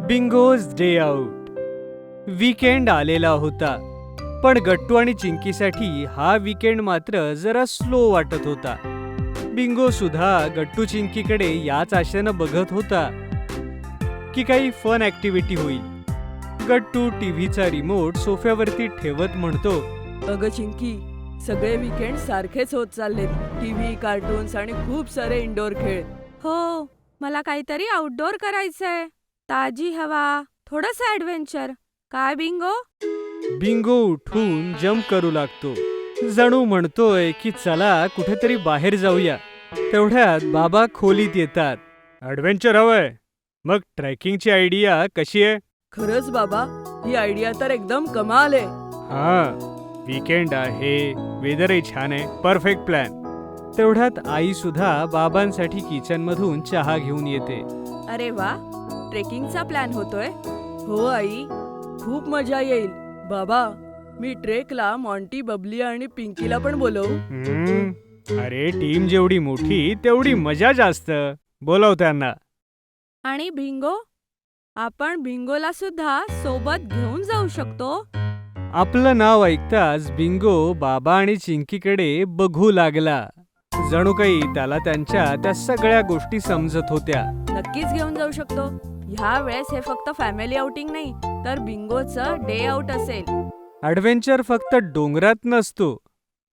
बिंगोज day out. Weekend आलेला होता, पण गट्टू आणि चिंकीसाठी हा वीकेंड मात्र जरा स्लो वाटत होता. बिंगो सुद्धा गट्टू चिंकीकडे याच आशेनं बघत होता की काही फन ऍक्टिव्हिटी होईल. गट्टू टीव्हीचा रिमोट सोफ्यावरती ठेवत म्हणतो, अगं चिंकी, सगळे वीकेंड सारखेच होत चाललेत. टीव्ही, कार्टून्स आणि खूप सारे इंडोर खेळ. हो, मला काहीतरी आउटडोर करायचंय. ताजी हवा, थोडंसं ॲडव्हेंचर. काय बिंगो? बिंगो उठून जंप करू लागतो, जणू म्हणतोय की चला कुठेतरी बाहेर जाऊया. तेवढ्यात बाबा खोलीत येतात. ॲडव्हेंचर हवंय? मग ट्रेकिंगची आयडिया कशी आहे? खरंच बाबा, ही आयडिया तर एकदम कमाल आहे. हा, वीकेंड आहे, वेदरही छान आहे, परफेक्ट प्लॅन. तेवढ्यात आई सुद्धा बाबांसाठी किचन मधून चहा घेऊन येते. अरे वा, ट्रेकिंगचा प्लॅन होतोय. हो आई, खूप मजा येईल. बाबा, मी ट्रेकला मॉन्टी, बबली आणि पिंकीला पण बोलवू. अरे, टीम जेवढी मोठी तेवढी मजा जास्त. बोलव त्यांना. आणि बिंगो, आपण बिंगोला सुद्धा सोबत घेऊन जाऊ शकतो. आपलं नाव ऐकताच बिंगो बाबा आणि चिंकीकडे बघू लागला, जणू काही त्याला त्यांच्या त्या सगळ्या गोष्टी समजत होत्या. नक्कीच घेऊन जाऊ शकतो. ह्या वेळेस हे फक्त फॅमिली आउटिंग नाही, तर बिंगोचं डे आउट असेल. ॲडव्हेंचर फक्त डोंगरात नसतो,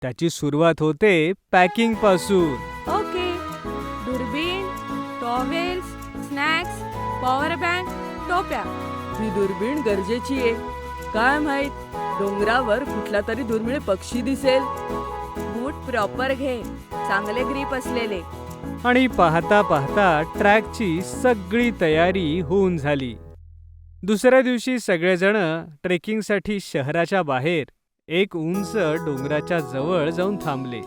त्याची सुरुवात होते पॅकिंग पासून. ओके, दुर्बीण, टॉवेल्स, स्नॅक्स, पॉवर बँक, टोप्या. ही दुर्बीण गरजेची आहे. काय माहित, डोंगरावर कुठला तरी दुर्मिळ पक्षी दिसेल. बूट प्रॉपर घे, चांगले ग्रीप असलेले. आणि पाहता पाहता ट्रॅकची सगळी तयारी होऊन झाली. दुसऱ्या दिवशी सगळेजण ट्रेकिंगसाठी शहराच्या बाहेर एक उंच डोंगराच्या जवळ जाऊन थांबले.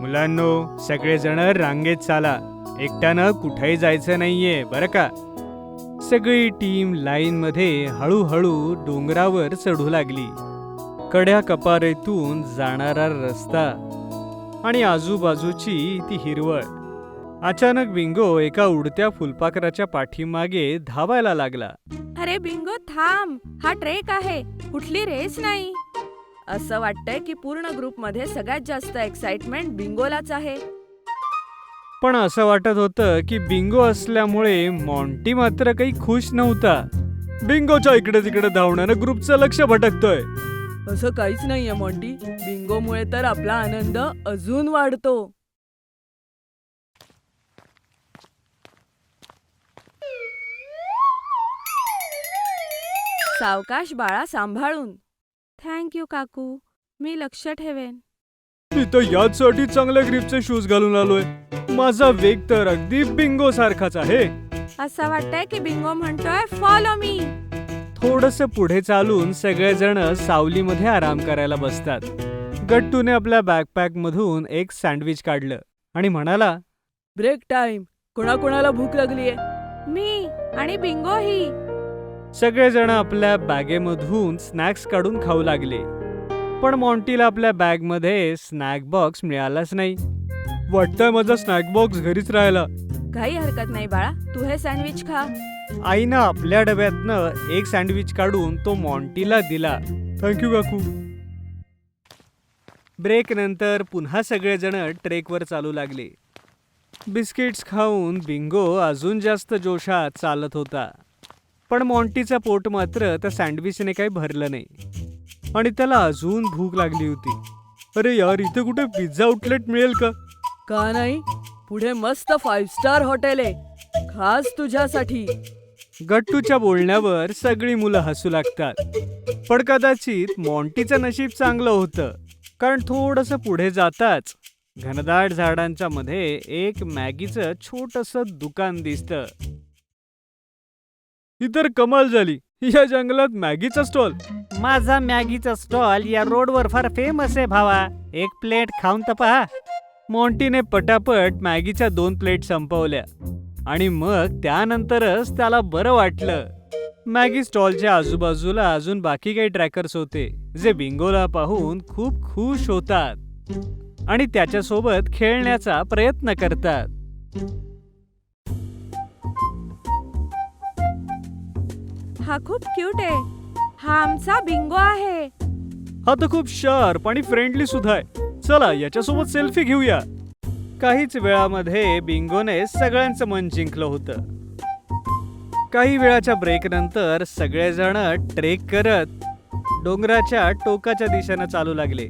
मुलांनो, सगळेजण रांगेत चाला, एकट्यानं कुठेही जायचं नाहीये बरं का. सगळी टीम लाईन मध्ये हळूहळू डोंगरावर चढू लागली. कड्या कपारीतून जाणारा रस्ता आणि आजूबाजूची ती हिरवळ. अचानक बिंगो एका उडत्या फुलपाखराच्या पाठीमागे धावायला लागला. अरे बिंगो, थांब, हा ट्रेक आहे, कुठली रेस नाही. असं वाटतंय की पूर्ण ग्रुपमध्ये सगळ्यात जास्त एक्साइटमेंट बिंगोलाच आहे. पण असं वाटत होतं की बिंगो असल्यामुळे मॉन्टी मात्र काही खुश नव्हता. बिंगोच्या इकडे तिकडे धावण्यानं ग्रुपचं लक्ष भटकतोय. असं काहीच नाहीये मॉन्टी, बिंगोमुळे तर आपला आनंद अजून वाढतो. सावकाश बाळा, सांभाळून. थँक्यू काकू, मी लक्ष ठेवेन. मी तर याचसाठी चांगल्या ग्रिपचे शूज घालून आलोय. माझा वेग तर अगदी बिंगो सारखाच आहे. असं वाटतंय की बिंगो म्हणतोय फॉलो मी. थोडंसं पुढे चालून सगळेजण सावलीमध्ये आराम करायला बसतात. गट्टूने आपल्या बॅकपॅक मधून एक सँडविच काढलं आणि म्हणाला, ब्रेक टाइम. कोणाकोणाला भूक लागलीये? मी आणि बिंगो ही. सगळेजण आपल्या बॅगेमधून स्नॅक्स काढून खाऊ लागले. पण मॉन्टीला आपल्या बॅगमध्ये स्नॅक बॉक्स मिळालाच नाही. वाटतंय माझा स्नॅक बॉक्स घरीच राहिला. काही हरकत नाही बाळा, तू हे सँडविच खा. आईनं आपल्या डब्यातनं एक सँडविच काढून तो मॉन्टीला दिला. थँक्यू काकू. ब्रेक नंतर पुन्हा सगळेजण ट्रेकवर चालू लागले. बिस्किट्स खाऊन बिंगो अजून जास्त जोशात चालत होता. पण मॉन्टीचा पोट मात्र त्या सँडविचने काही भरलं नाही आणि त्याला अजून भूक लागली होती. अरे यार, इथे कुठे पिझ्झा आउटलेट मिळेल का? का नाही, पुढे मस्त 5 स्टार हॉटेल आहे, खास तुझ्यासाठी. गट्टूच्या बोलण्यावर सगळी मुलं हसू लागतात. पण कदाचित मॉन्टीचं नशीब चांगलं होतं, कारण थोडंसं पुढे जाताच घनदाट झाडांच्या मध्ये एक मॅगीचं छोटंसं दुकान दिसतं. ही तर कमाल झाली, या जंगलात मॅगीचा स्टॉल. माझा मॅगीचा स्टॉल या रोडवर फार फेमस आहे भावा, एक प्लेट खाऊन तर पहा. मॉन्टीने पटापट मॅगीच्या 2 प्लेट संपवल्या आणि मग त्यानंतरच त्याला बरं वाटलं. मॅगी स्टॉलच्या आजूबाजूला अजून बाकी काही ट्रॅकर्स होते, जे बिंगोला पाहून खूप खुश होतात आणि त्याच्यासोबत खेळण्याचा प्रयत्न करतात. हा खूप क्यूट आहे. हा आमचा बिंगो आहे. हा तर खूप शार्प आणि फ्रेंडली सुद्धा आहे. चला याच्यासोबत सेल्फी घेऊया. काहीच वेळामध्ये बिंगोने सगळ्यांचं मन जिंकलं होतं. काही वेळाच्या ब्रेक नंतर सगळेजण ट्रेक करत डोंगराच्या टोकाच्या दिशेनं चालू लागले.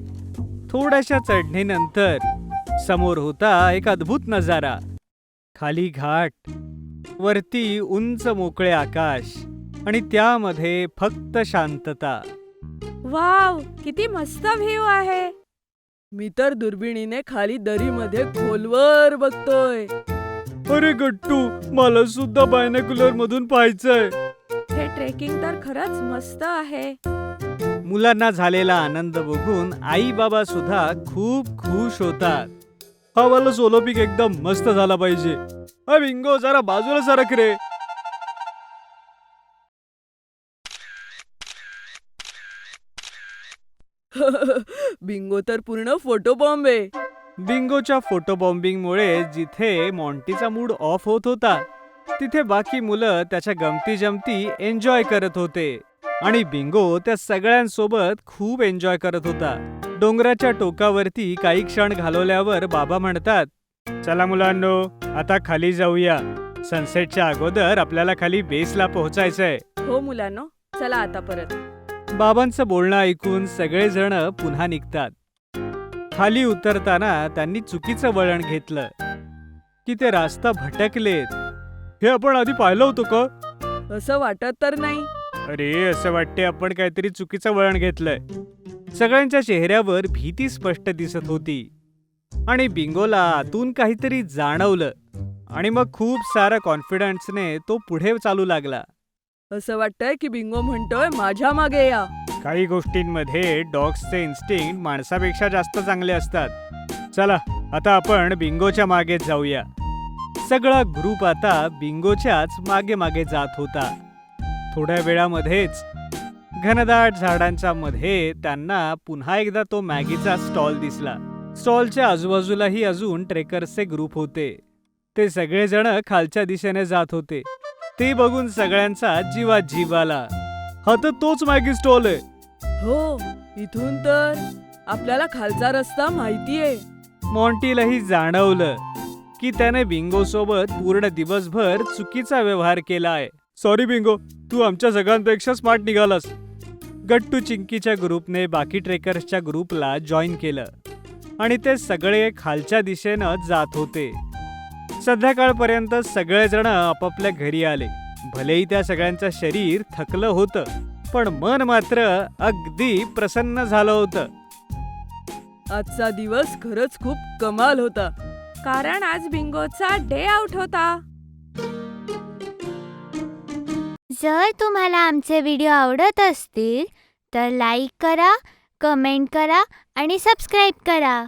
थोड्याशा चढणीनंतर समोर होता एक अद्भुत नजारा. खाली घाट, वरती उंच मोकळे आकाश आणि त्यामध्ये फक्त शांतता. वाव, किती मस्त व्ह्यू आहे. मी तर दुर्बिणीने खाली दरीमध्ये खोलवर बघतोय. अरे गट्टू, मला सुद्धा बायनॅक्युलर मधून पाहायचंय. हे ट्रेकिंग तर खरंच मस्त आहे. मुलांना झालेला आनंद बघून आई बाबा सुद्धा खूप खुश होतात. हा वाला सोलो पीक एकदम मस्त झाला पाहिजे. बिंगो, जरा बाजूला सरक रे. बिंगो तर पूर्ण फोटो बॉम्ब आहे. बिंगोच्या फोटोबॉम्बिंगमुळे जिथे मॉन्टीचा मूड ऑफ होत होता तिथे बाकी मुलं त्याच्या गमती जमती एन्जॉय करत होते आणि बिंगो त्या सगळ्यांसोबत खूप एन्जॉय करत होता. डोंगराच्या टोकावरती काही क्षण घालवल्यावर बाबा म्हणतात, चला मुलांनो, आता खाली जाऊया. सनसेटच्या अगोदर आपल्याला खाली बेसला पोहोचायचंय. हो मुलांनो, चला आता परत. बाबांचं बोलणं ऐकून सगळेजण पुन्हा निघतात. खाली उतरताना त्यांनी चुकीचं वळण घेतलं की ते रास्ता भटकलेत. हे आपण आधी पाहिलं होतं का? असं वाटत तर नाही. अरे, असं वाटते आपण काहीतरी चुकीचं वळण घेतलंय. सगळ्यांच्या चेहऱ्यावर भीती स्पष्ट दिसत होती आणि बिंगोला आतून काहीतरी जाणवलं आणि मग खूप सारा कॉन्फिडन्सने तो पुढे चालू लागला. असं वाटतंय की बिंगो म्हणतोय माझ्या मागे या. काही गोष्टींमध्ये डॉग्सचे इन्स्टिंक्ट माणसापेक्षा जास्त चांगले असतात. चला आता आपण बिंगोच्या मागे जाऊया. सगळा ग्रुप आता बिंगोच्याच मागे मागे जात होता. थोड्या वेळामध्येच घनदाट झाडांच्या मध्ये त्यांना पुन्हा एकदा तो मॅगीचा स्टॉल दिसला. स्टॉलच्या आजूबाजूलाही अजून ट्रेकर्सचे ग्रुप होते. ते सगळेजण खालच्या दिशेने जात होते. ते बघून सगळ्यांचा जीवात जीव आला. हा तर तोच मॅगी स्टॉल आहे. हो, इथून तर आपल्याला खालचा रस्ता माहितीये. मॉन्टीलाही जाणवलं की त्याने बिंगो सोबत पूर्ण दिवसभर चुकीचा व्यवहार केलाय. सॉरी बिंगो, तू आमच्या सगळ्यांपेक्षा स्मार्ट निघालास. गट्टू चिंकीच्या ग्रुपने बाकी ट्रेकर्सच्या ग्रुपला जॉईन केलं आणि ते सगळे खालच्या दिशेनं जात होते. संध्याकाळपर्यंत सगळेजण आपापल्या घरी आले. भलेही त्या सगळ्यांचं शरीर थकलं होतं, पण मन मात्र अगदी प्रसन्न झालं होतं. आजचा दिवस खरंच खूप कमाल होता. कारण आज बिंगोचा डे आउट होता. जर तुम्हाला आमचे व्हिडिओ आवडत असतील तर लाईक करा, कमेंट करा आणि सबस्क्राईब करा.